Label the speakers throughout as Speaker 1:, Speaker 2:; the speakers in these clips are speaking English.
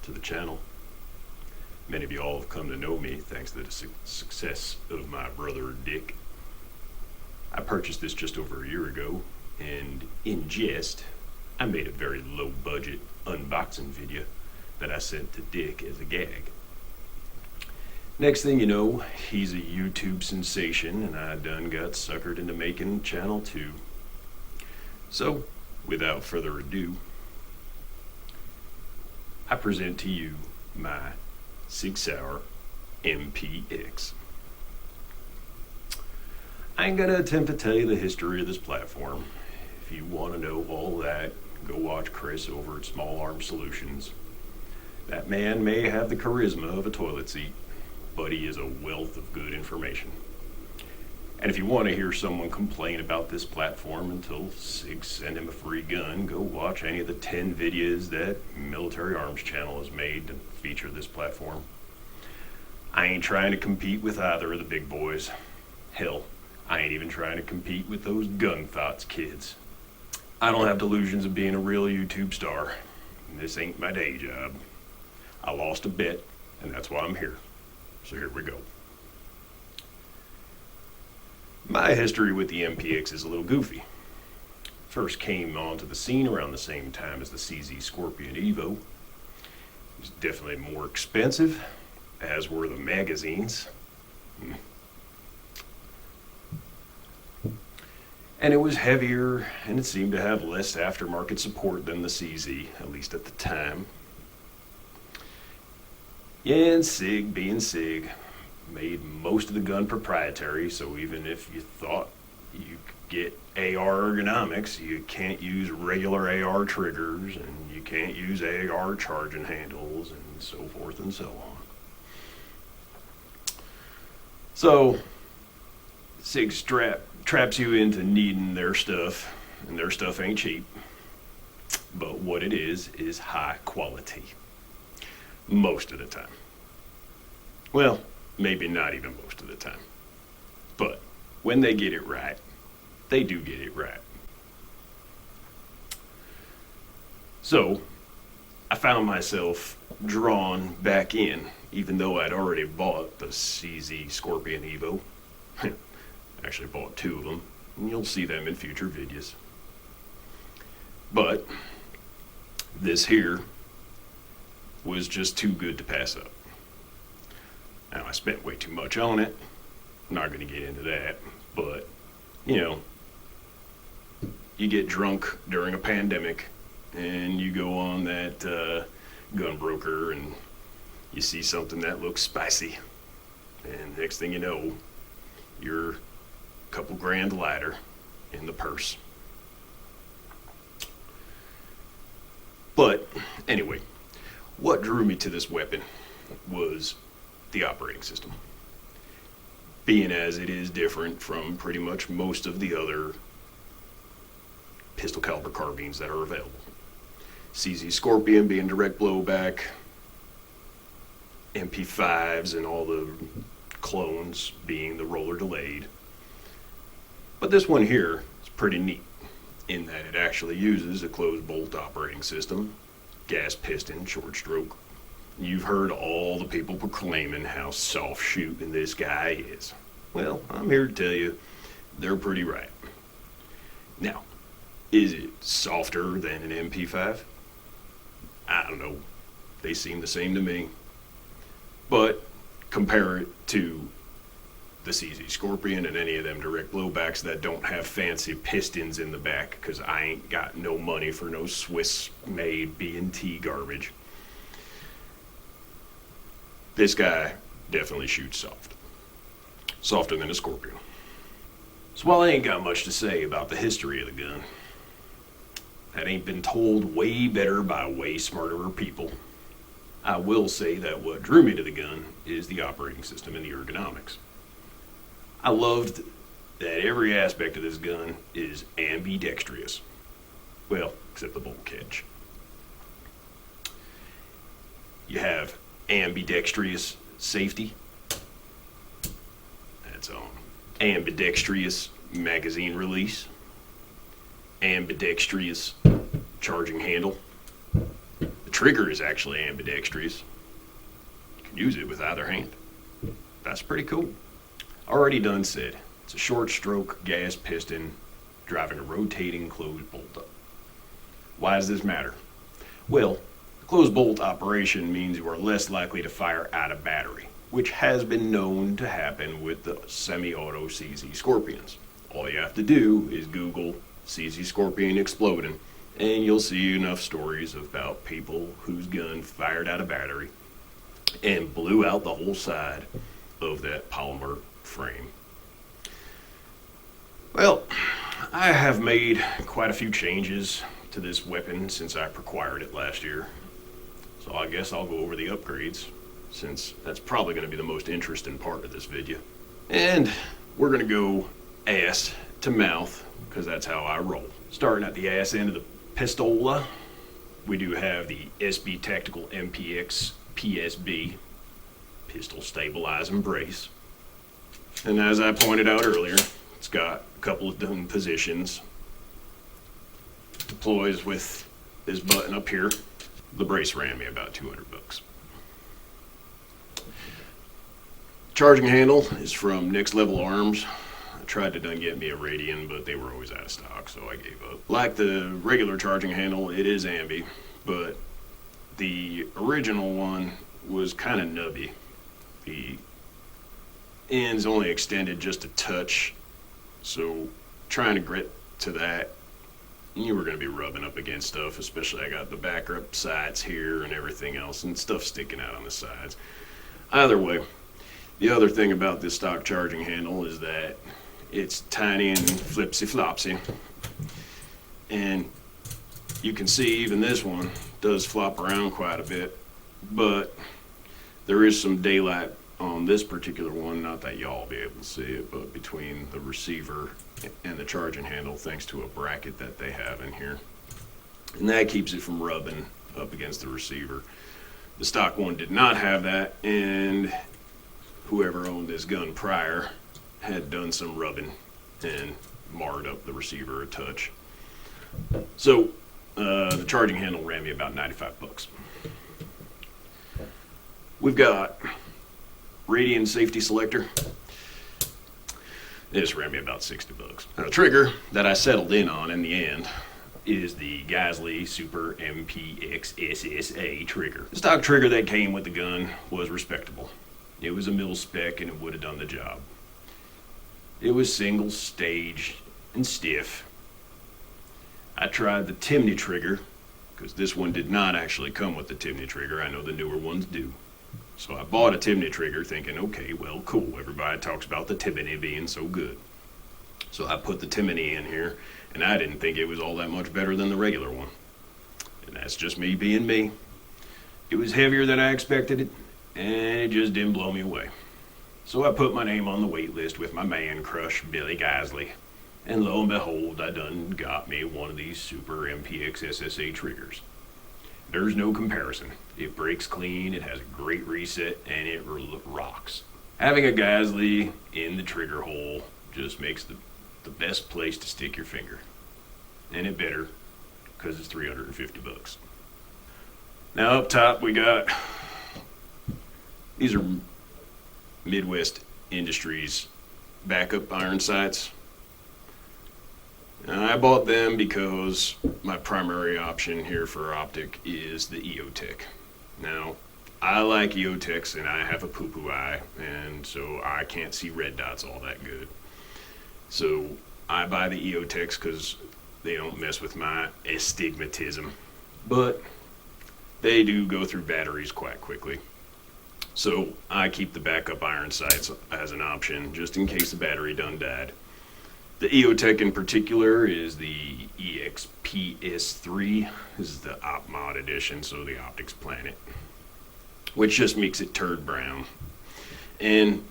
Speaker 1: to the channel. Many of y'all have come to know me thanks to the success of my brother Dick. I purchased this just over a year ago, and in jest, I made a very low budget unboxing video that I sent to Dick as a gag. Next thing you know, he's a YouTube sensation, and I done got suckered into making a channel too. So, without further ado, I present to you my Sig Sauer MPX. I ain't gonna attempt to tell you the history of this platform. If you want to know all that, go watch Chris over at Small Arm Solutions. That man may have the charisma of a toilet seat, but he is a wealth of good information. And if you want to hear someone complain about this platform until Sig send him a free gun, go watch any of the 10 videos that Military Arms Channel has made to feature this platform. I ain't trying to compete with either of the big boys. Hell, I ain't even trying to compete with those gun thoughts kids. I don't have delusions of being a real YouTube star. This ain't my day job. I lost a bet, and that's why I'm here. So here we go. My history with the MPX is a little goofy. First came onto the scene around the same time as the CZ Scorpion Evo. It was definitely more expensive, as were the magazines. And it was heavier, and it seemed to have less aftermarket support than the CZ, at least at the time. Yeah, and Sig, being Sig, made most of the gun proprietary, so even if you thought you could get AR ergonomics, you can't use regular AR triggers, and you can't use AR charging handles, and so forth and so on. So, Sig traps you into needing their stuff, and their stuff ain't cheap. But what it is high quality. Most of the time. Well, maybe not even most of the time. But when they get it right, they do get it right. So, I found myself drawn back in, even though I'd already bought the CZ Scorpion Evo. Actually bought 2 of them, and you'll see them in future videos. But this here was just too good to pass up. Now, I spent way too much on it. I'm not going to get into that, but, you know, you get drunk during a pandemic, and you go on that gun broker, and you see something that looks spicy, and next thing you know, you're a couple grand lighter in the purse. But, anyway, what drew me to this weapon was the operating system, being as it is different from pretty much most of the other pistol caliber carbines that are available. CZ Scorpion being direct blowback, MP5s and all the clones being the roller delayed. But this one here is pretty neat in that it actually uses a closed bolt operating system, gas piston, short stroke. You've heard all the people proclaiming how soft shooting this guy is. Well, I'm here to tell you, they're pretty right. Now, is it softer than an MP5? I don't know. They seem the same to me. But compare it to the CZ Scorpion and any of them direct blowbacks that don't have fancy pistons in the back, because I ain't got no money for no Swiss-made B&T garbage. This guy definitely shoots soft. Softer than a Scorpion. So while I ain't got much to say about the history of the gun, that ain't been told way better by way smarterer people, I will say that what drew me to the gun is the operating system and the ergonomics. I loved that every aspect of this gun is ambidextrous. Well, except the bolt catch. You have ambidextrous safety. That's on. Ambidextrous magazine release. Ambidextrous charging handle. The trigger is actually ambidextrous. You can use it with either hand. That's pretty cool. Already done said. It's a short stroke gas piston driving a rotating closed bolt up. Why does this matter? Well, closed bolt operation means you are less likely to fire out of battery, which has been known to happen with the semi-auto CZ Scorpions. All you have to do is Google CZ Scorpion exploding, and you'll see enough stories about people whose gun fired out of battery and blew out the whole side of that polymer frame. Well, I have made quite a few changes to this weapon since I acquired it last year. So I guess I'll go over the upgrades, since that's probably going to be the most interesting part of this video. And we're going to go ass to mouth, because that's how I roll. Starting at the ass end of the pistola, we do have the SB Tactical MPX PSB, pistol stabilizing brace. And as I pointed out earlier, it's got a couple of different positions. Deploys with this button up here. The brace ran me about 200 bucks. Charging handle is from Next Level Arms. I tried to get me a Radian, but they were always out of stock, so I gave up. Like the regular charging handle, it is ambi, but the original one was kind of nubby. The ends only extended just a touch, so trying to grip to that, you were going to be rubbing up against stuff, especially I got the backup sights here and everything else, and stuff sticking out on the sides. Either way, the other thing about this stock charging handle is that it's tiny and flipsy-flopsy, and you can see even this one does flop around quite a bit, but there is some daylight on this particular one, not that y'all will be able to see it, but between the receiver and the charging handle, thanks to a bracket that they have in here. And that keeps it from rubbing up against the receiver. The stock one did not have that, and whoever owned this gun prior had done some rubbing and marred up the receiver a touch. So the charging handle ran me about 95 bucks. We've got Radian safety selector. This ran me about 60 bucks. Now, the trigger that I settled in on in the end is the Geissele Super MPX SSA trigger. The stock trigger that came with the gun was respectable. It was a mil spec and it would have done the job. It was single stage and stiff. I tried the Timney trigger, because this one did not actually come with the Timney trigger. I know the newer ones do. So I bought a Timney trigger thinking, okay, well, cool. Everybody talks about the Timney being so good. So I put the Timney in here, and I didn't think it was all that much better than the regular one. And that's just me being me. It was heavier than I expected it, and it just didn't blow me away. So I put my name on the wait list with my man crush, Billy Geissele. And lo and behold, I done got me one of these Super MPX SSA triggers. There's no comparison. It breaks clean, it has a great reset, and it rocks. Having a Geissele in the trigger hole just makes the best place to stick your finger. And it better, because it's 350 bucks. Now up top we got, these are Midwest Industries backup iron sights. And I bought them because my primary option here for optic is the EOTech. Now, I like EOTechs and I have a poo-poo eye, and so I can't see red dots all that good. So I buy the EOTechs because they don't mess with my astigmatism. But they do go through batteries quite quickly. So I keep the backup iron sights as an option just in case the battery done died. The EOTech in particular is the EXPS3. This is the Op Mod edition, so the Optics Planet, which just makes it turd brown. And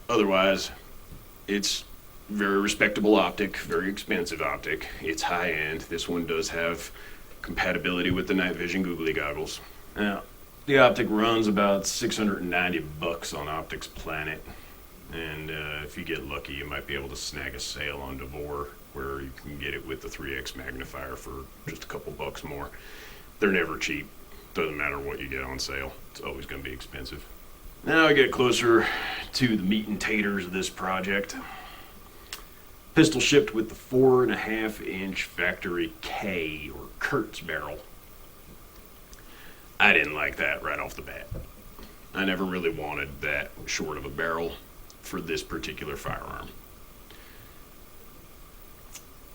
Speaker 1: otherwise, it's very respectable optic, very expensive optic. It's high end. This one does have compatibility with the night vision googly goggles. Now, the optic runs about 690 bucks on Optics Planet. And if you get lucky, you might be able to snag a sale on Devore where you can get it with the 3x magnifier for just a couple bucks more. They're never cheap. Doesn't matter what you get on sale, it's always going to be expensive. Now I get closer to the meat and taters of this project. Pistol shipped with the 4.5-inch factory K or Kurtz barrel. I didn't like that right off the bat. I never really wanted that short of a barrel for this particular firearm.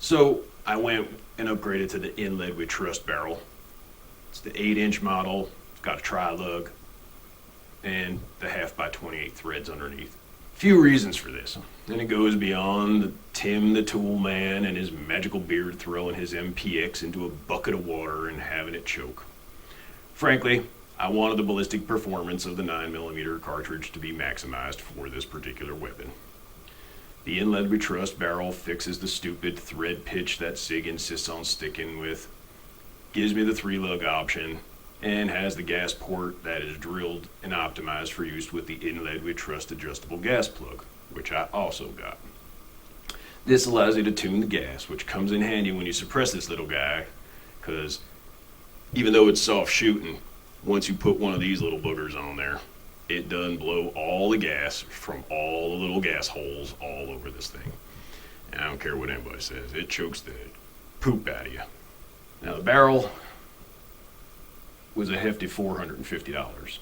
Speaker 1: So I went and upgraded to the Inlaid We Trust barrel. It's the 8-inch model. It's got a tri-lug and the 1/2x28 threads underneath. Few reasons for this, and it goes beyond Tim the Tool Man and his magical beard throwing his MPX into a bucket of water and having it choke. Frankly, I wanted the ballistic performance of the 9mm cartridge to be maximized for this particular weapon. The Inlaid We Trust barrel fixes the stupid thread pitch that Sig insists on sticking with, gives me the 3-lug option, and has the gas port that is drilled and optimized for use with the Inlaid We Trust adjustable gas plug, which I also got. This allows you to tune the gas, which comes in handy when you suppress this little guy, because even though it's soft shooting, once you put one of these little boogers on there, it doesn't blow all the gas from all the little gas holes all over this thing. And I don't care what anybody says, it chokes the poop out of you. Now the barrel was a hefty $450,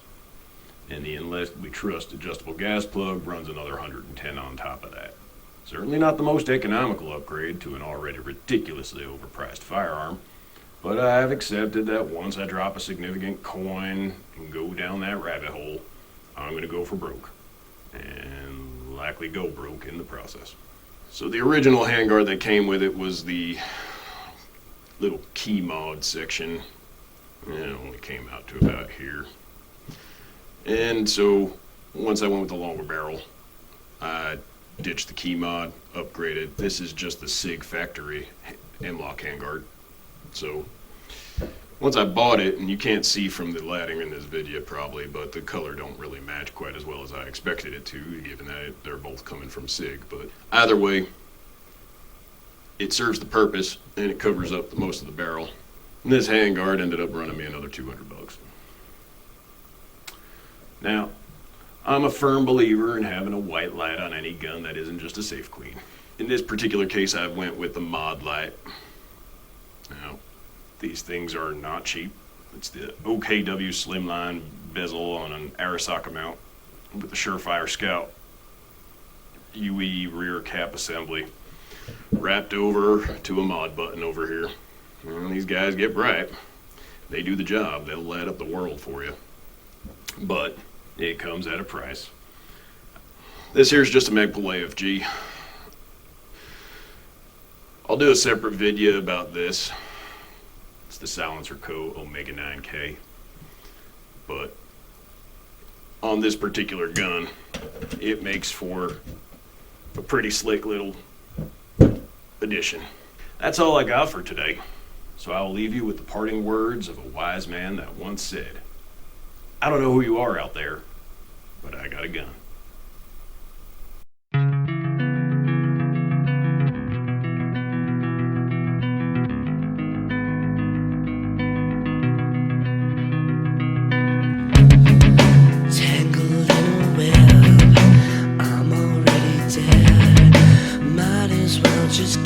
Speaker 1: and the Inlaid We Trust adjustable gas plug runs another $110 on top of that. Certainly not the most economical upgrade to an already ridiculously overpriced firearm, but I've accepted that once I drop a significant coin and go down that rabbit hole, I'm going to go for broke, and likely go broke in the process. So the original handguard that came with it was the little key mod section. It only came out to about here. And so once I went with the longer barrel, I ditched the key mod, upgraded. This is just the Sig factory M-lock handguard. So once I bought it, and you can't see from the lighting in this video probably, but the color don't really match quite as well as I expected it to, given that they're both coming from Sig. But either way, it serves the purpose and it covers up most of the barrel. And this handguard ended up running me another $200. Now, I'm a firm believer in having a white light on any gun that isn't just a safe queen. In this particular case, I went with the mod light. Now, these things are not cheap. It's the OKW slimline bezel on an Arisaka mount with the Surefire Scout UE rear cap assembly wrapped over to a mod button over here. Well, these guys get bright. They do the job. They'll light up the world for you. But it comes at a price. This here's just a Magpul AFG. I'll do a separate video about this. It's the Silencer Co. Omega 9K. But on this particular gun, it makes for a pretty slick little addition. That's all I got for today. So I will leave you with the parting words of a wise man that once said, I don't know who you are out there, but I got a gun.
Speaker 2: Tangled in a web, I'm already dead. Might as well just